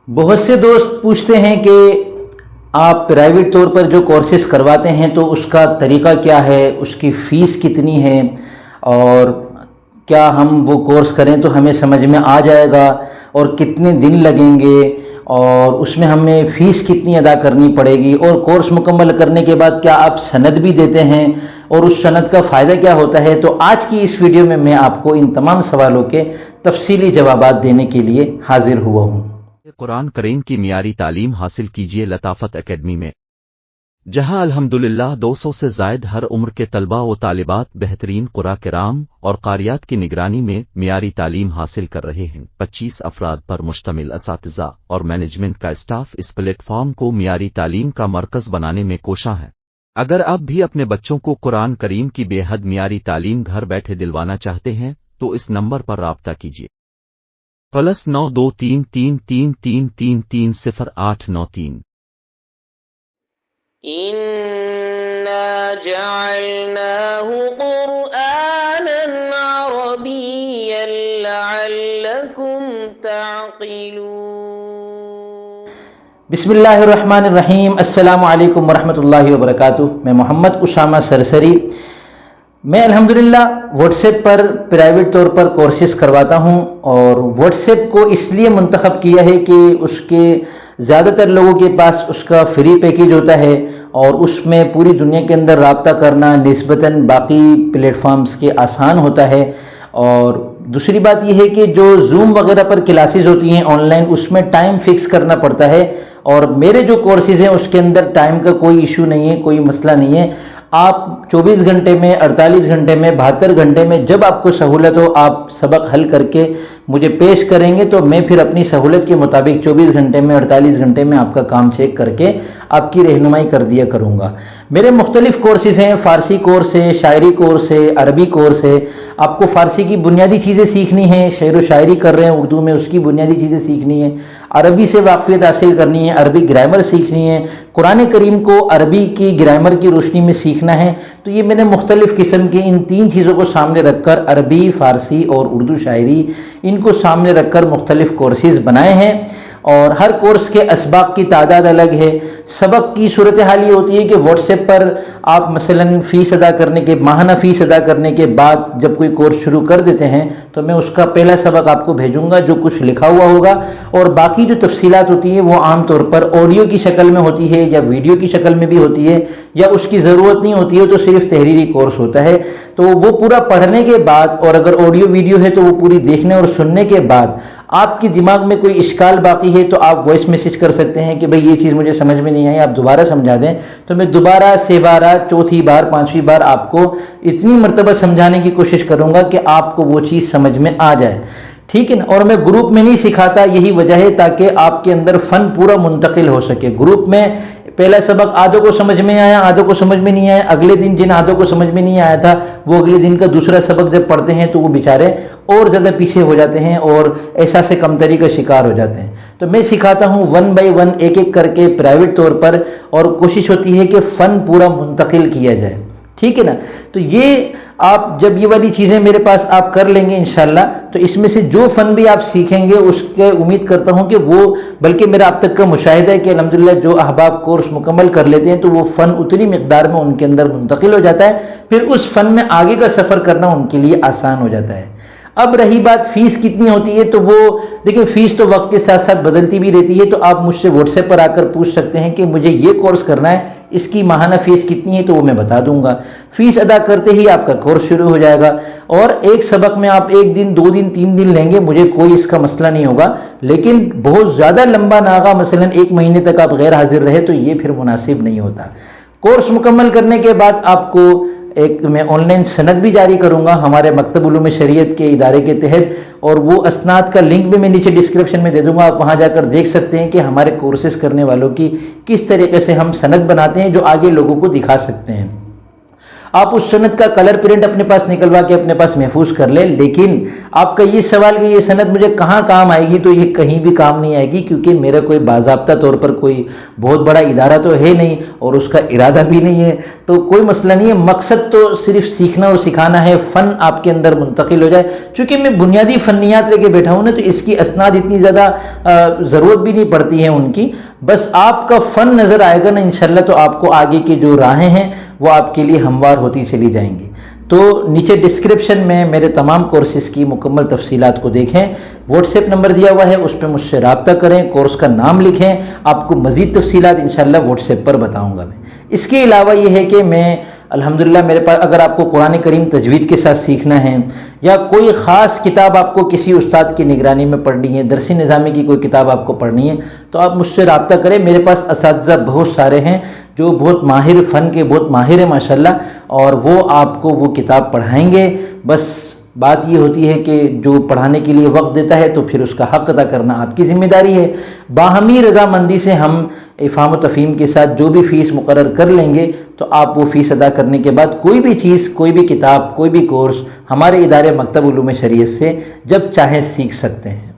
बहुत से दोस्त पूछते हैं कि आप प्राइवेट तौर पर जो कोर्सेज़ करवाते हैं तो उसका तरीक़ा क्या है, उसकी फ़ीस कितनी है और क्या हम वो कोर्स करें तो हमें समझ में आ जाएगा और कितने दिन लगेंगे और उसमें हमें फ़ीस कितनी अदा करनी पड़ेगी और कोर्स मुकम्मल करने के बाद क्या आप सनद भी देते हैं और उस सनद का फ़ायदा क्या होता है। तो आज की इस वीडियो में मैं आपको इन तमाम सवालों के तफसीली जवाबात देने के लिए हाज़िर हुआ हूँ। कुरान करीम की मियारी तालीम हासिल कीजिए लताफ़त एकेडमी में, जहां अल्हम्दुलिल्लाह 200 से ज़ायद हर उम्र के तलबा व तालिबात बेहतरीन क़ुरा किराम और क़ारियात की निगरानी में मियारी तालीम हासिल कर रहे हैं। 25 अफराद पर मुश्तमिल असातिज़ा और मैनेजमेंट का स्टाफ इस प्लेटफॉर्म को मियारी तालीम का मरकज़ बनाने में कोशा है। अगर आप भी अपने बच्चों को कुरान करीम की बेहद मियारी तालीम घर बैठे दिलवाना चाहते हैं तो इस नंबर पर राब्ता कीजिए +923333333089 इन्ना जअलनाहु क़ुरआनन अरबिय्यन लअल्लकुम तअक़िलून। बिस्मिल्लाहिर्रहमानिर्रहीम। अस्सलामु अलैकुम वरहमतुल्लाहि वबरकातुहू। मैं मोहम्मद उसामा सरसरी। मैं अल्हम्दुलिल्लाह व्हाट्सएप पर प्राइवेट तौर पर कोर्सेज़ करवाता हूं और व्हाट्सएप को इसलिए मुंतखब किया है कि उसके ज़्यादातर लोगों के पास उसका फ्री पैकेज होता है और उसमें पूरी दुनिया के अंदर राब्ता करना निस्बतन बाकी प्लेटफॉर्म्स के आसान होता है। और दूसरी बात यह है कि जो जूम वगैरह पर क्लासेस होती हैं ऑनलाइन, उसमें टाइम फिक्स करना पड़ता है और मेरे जो कोर्सेज़ हैं उसके अंदर टाइम का कोई इशू नहीं है, कोई मसला नहीं है। आप 24 घंटे में, 48 घंटे में, 72 घंटे में जब आपको सहूलत हो आप सबक हल करके मुझे पेश करेंगे तो मैं फिर अपनी सहूलत के मुताबिक 24 घंटे में, 48 घंटे में आपका काम चेक करके आपकी रहनुमाई कर दिया करूँगा। मेरे मुख्तलिफ़ कोर्सेज़ हैं, फ़ारसी कोर्स है, शायरी कोर्स है, अरबी कोर्स है। आपको फ़ारसी की बुनियादी चीज़ें सीखनी है, शेर व शायरी कर रहे हैं उर्दू में, उसकी बुनियादी चीज़ें सीखनी है, अरबी से वाक़फ़ियत हासिल करनी है, अरबी ग्रामर सीखनी है, कुरान करीम को अरबी की ग्रामर की रोशनी में सीखना है। तो ये मैंने मुख्तलिफ़ किस्म के इन तीन चीज़ों को सामने रखकर अरबी, फ़ारसी और उर्दू शायरी, इनको सामने रखकर मुख्तलिफ़ कोर्सेज़ बनाए हैं और हर कोर्स के असबाक की तादाद अलग है। सबक की सूरत हाल ये होती है कि व्हाट्सएप पर आप मसलन फ़ीस अदा करने के, माहाना फ़ीस अदा करने के बाद जब कोई कोर्स शुरू कर देते हैं तो मैं उसका पहला सबक आपको भेजूंगा जो कुछ लिखा हुआ होगा और बाकी जो तफसीलात होती हैं वो आम तौर पर ऑडियो की शक्ल में होती है या वीडियो की शक्ल में भी होती है, या उसकी ज़रूरत नहीं होती है तो सिर्फ तहरीरी कोर्स होता है। तो वो पूरा पढ़ने के बाद और अगर ऑडियो वीडियो है तो वो पूरी देखने और सुनने के बाद आपके दिमाग में कोई इश्काल बाकी है तो आप वॉइस मैसेज कर सकते हैं कि भाई ये चीज़ मुझे समझ में नहीं आई, आप दोबारा समझा दें। तो मैं दोबारा से बारह, चौथी बार, पांचवी बार आपको इतनी मर्तबा समझाने की कोशिश करूंगा कि आपको वो चीज़ समझ में आ जाए, ठीक है ना। और मैं ग्रुप में नहीं सिखाता, यही वजह है ताकि आपके अंदर फ़न पूरा मुंतकिल हो सके। ग्रुप में पहला सबक आधों को समझ में आया, आधों को समझ में नहीं आया, अगले दिन जिन आधों को समझ में नहीं आया था वो अगले दिन का दूसरा सबक जब पढ़ते हैं तो वो बेचारे और ज़्यादा पीछे हो जाते हैं और एहसास कमतरी का शिकार हो जाते हैं। तो मैं सिखाता हूँ 1 बाय 1 एक एक करके प्राइवेट तौर पर और कोशिश होती है कि फ़न पूरा मुंतकिल किया जाए, ठीक है ना। तो ये आप जब ये वाली चीज़ें मेरे पास आप कर लेंगे इंशाल्लाह तो इसमें से जो फ़न भी आप सीखेंगे उसके उम्मीद करता हूँ कि वो, बल्कि मेरा अब तक का मुशाहिदा है कि अल्हम्दुलिल्लाह जो अहबाब कोर्स मुकम्मल कर लेते हैं तो वो फ़न उतनी मिकदार में उनके अंदर मुंतकिल हो जाता है, फिर उस फ़न में आगे का सफ़र करना उनके लिए आसान हो जाता है। अब रही बात फ़ीस कितनी होती है, तो वो देखिए फ़ीस तो वक्त के साथ साथ बदलती भी रहती है। तो आप मुझसे व्हाट्सएप पर आकर पूछ सकते हैं कि मुझे ये कोर्स करना है, इसकी माहाना फ़ीस कितनी है, तो वो मैं बता दूंगा। फ़ीस अदा करते ही आपका कोर्स शुरू हो जाएगा और एक सबक में आप 1 दिन, 2 दिन, 3 दिन लेंगे, मुझे कोई इसका मसला नहीं होगा। लेकिन बहुत ज़्यादा लंबा नागा मसलन 1 महीने तक आप गैर हाजिर रहे तो ये फिर मुनासिब नहीं होता। कोर्स मुकम्मल करने के बाद आपको एक मैं ऑनलाइन सनद भी जारी करूंगा हमारे मकतब उलूम शरीयत के इदारे के तहत, और वो असनाद का लिंक भी मैं नीचे डिस्क्रिप्शन में दे दूंगा। आप वहां जाकर देख सकते हैं कि हमारे कोर्सेज करने वालों की किस तरीके से हम सनद बनाते हैं जो आगे लोगों को दिखा सकते हैं। آپ اس سند کا کلر پرنٹ اپنے پاس نکلوا کے اپنے پاس محفوظ کر لیں، لیکن آپ کا یہ سوال کہ یہ سند مجھے کہاں کام آئے گی، تو یہ کہیں بھی کام نہیں آئے گی، کیونکہ میرا کوئی باضابطہ طور پر کوئی بہت بڑا ادارہ تو ہے نہیں اور اس کا ارادہ بھی نہیں ہے، تو کوئی مسئلہ نہیں ہے۔ مقصد تو صرف سیکھنا اور سکھانا ہے، فن آپ کے اندر منتقل ہو جائے۔ چونکہ میں بنیادی فنیات لے کے بیٹھا ہوں نا، تو اس کی اسناد اتنی زیادہ ضرورت بھی نہیں پڑتی ہے ان کی، بس آپ کا فن نظر آئے گا نا انشاءاللہ، تو آپ کو آگے کی جو راہیں ہیں وہ آپ کے لیے ہموار ہوتی چلی جائیں گی۔ تو نیچے ڈسکرپشن میں میرے تمام کورسز کی مکمل تفصیلات کو دیکھیں، واٹس ایپ نمبر دیا ہوا ہے، اس پہ مجھ سے رابطہ کریں، کورس کا نام لکھیں، آپ کو مزید تفصیلات انشاءاللہ واٹس ایپ پر بتاؤں گا میں۔ اس کے علاوہ یہ ہے کہ میں الحمدللہ میرے پاس اگر آپ کو قرآن کریم تجوید کے ساتھ سیکھنا ہے، یا کوئی خاص کتاب آپ کو کسی استاد کی نگرانی میں پڑھنی ہے، درسی نظامی کی کوئی کتاب آپ کو پڑھنی ہے، تو آپ مجھ سے رابطہ کریں۔ میرے پاس اساتذہ بہت سارے ہیں جو بہت ماہر، فن کے بہت ماہر ہیں ماشاءاللہ، اور وہ آپ کو وہ کتاب پڑھائیں گے۔ بس بات یہ ہوتی ہے کہ جو پڑھانے کے لیے وقت دیتا ہے تو پھر اس کا حق ادا کرنا آپ کی ذمہ داری ہے۔ باہمی رضامندی سے ہم افہام و تفہیم کے ساتھ جو بھی فیس مقرر کر لیں گے، تو آپ وہ فیس ادا کرنے کے بعد کوئی بھی چیز، کوئی بھی کتاب، کوئی بھی کورس ہمارے ادارے مکتب علوم شریعت سے جب چاہیں سیکھ سکتے ہیں۔